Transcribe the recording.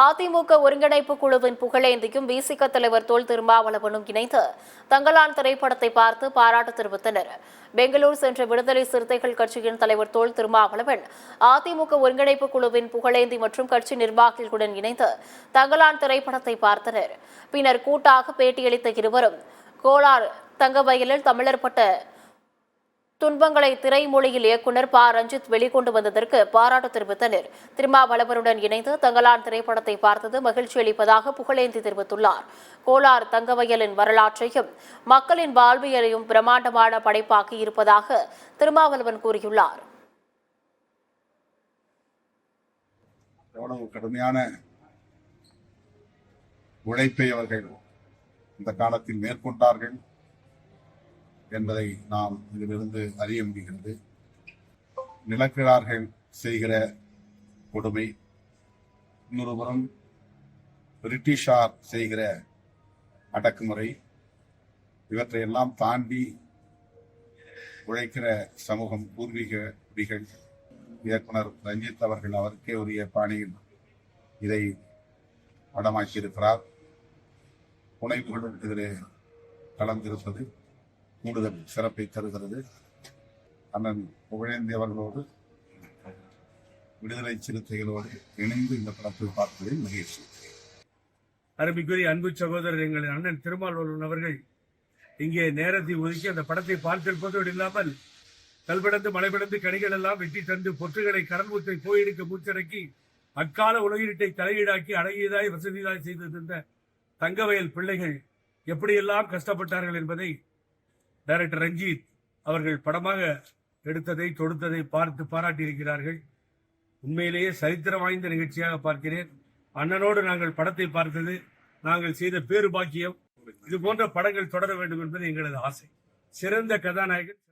அதிமுக ஒருங்கிணைப்பு குழுவின் புகழேந்தியும் விசிக தலைவர் தொல் திருமாவளவனும் இணைந்து தங்களான் திரைப்படத்தை பார்த்து பாராட்டு தெரிவித்தனர். பெங்களூர் சென்ற விடுதலை சிறுத்தைகள் கட்சியின் தலைவர் தொல் திருமாவளவன் அதிமுக ஒருங்கிணைப்பு குழுவின் புகழேந்தி மற்றும் கட்சி நிர்வாகிகளுடன் இணைந்து தங்களான் திரைப்படத்தை பார்த்தனர். பின்னர் கூட்டாக பேட்டியளித்த இருவரும் கோலார் தங்கவயலில் தமிழர் பட்ட துன்பங்களை திரைமொழியில் இயக்குநர் ப. ரஞ்சித் வெளிக்கொண்டு வந்ததற்கு பாராட்டு தெரிவித்தனர். திருமாவளவனுடன் இணைந்து தங்களான் திரைப்படத்தை பார்த்தது மகிழ்ச்சி அளிப்பதாக புகழேந்தி தெரிவித்துள்ளார். கோலார் தங்கவயலின் வரலாற்றையும் மக்களின் வாழ்வியலையும் பிரம்மாண்டமான படைப்பாக்கி இருப்பதாக திருமாவளவன் கூறியுள்ளார். எவ்வளவு கடுமையான உழைப்பை அவர்கள் இந்த காலத்தில் மேற்கொண்டார்கள் என்பதை நாம் இதிலிருந்து அறிய முடிகிறது. நிலக்கிழார்கள் செய்கிற கொடுமை, இன்னொரு புறம் பிரிட்டிஷார் செய்கிற அடக்குமுறை, இவற்றையெல்லாம் தாண்டி உழைக்கிற சமூகம் பூர்வீக குடிகள். இயக்குனர் ரஞ்சித் அவர்கள் அவருக்கே உரிய பாணியில் இதை படமாக்கியிருக்கிறார். புனைவுகளும் இதில் கலந்திருப்பது கூடுதல் சிறப்பை தருகிறது. அண்ணன் புகழேந்தி அவர்களோடு விடுதலை சிறுத்தைகளோடு இணைந்து இந்த படத்தை பார்ப்பதில் மகிழ்ச்சி. அருமைக்குரிய அன்பு சகோதரர் எங்களின் அண்ணன் திருமாவளவன் அவர்கள் இங்கே நேரத்தை ஒதுக்கி அந்த படத்தை பார்த்திருப்பதோடு இல்லாமல் கல்விடந்து மலைபிடந்து கனிகள் எல்லாம் வெட்டி தந்து பொற்றுகளை கடல்முத்தை போயெடுக்க மூச்சடக்கி அக்கால உலகீட்டை தலையீடாக்கி அழகியதாய் வசதியாய் செய்து தந்த தங்கவயல் பிள்ளைகள் எப்படியெல்லாம் கஷ்டப்பட்டார்கள் என்பதை டைரக்டர் ரஞ்சித் அவர்கள் படமாக எடுத்ததை தொடுத்ததை பார்த்து பாராட்டியிருக்கிறார்கள். உண்மையிலேயே சரித்திரம் வாய்ந்த நிகழ்ச்சியாக பார்க்கிறேன். அண்ணனோடு நாங்கள் படத்தை பார்த்தது நாங்கள் செய்த பேரு பாக்கியம். இது போன்ற படங்கள் தொடர வேண்டும் என்பது எங்களது ஆசை. சிறந்த கதாநாயகன்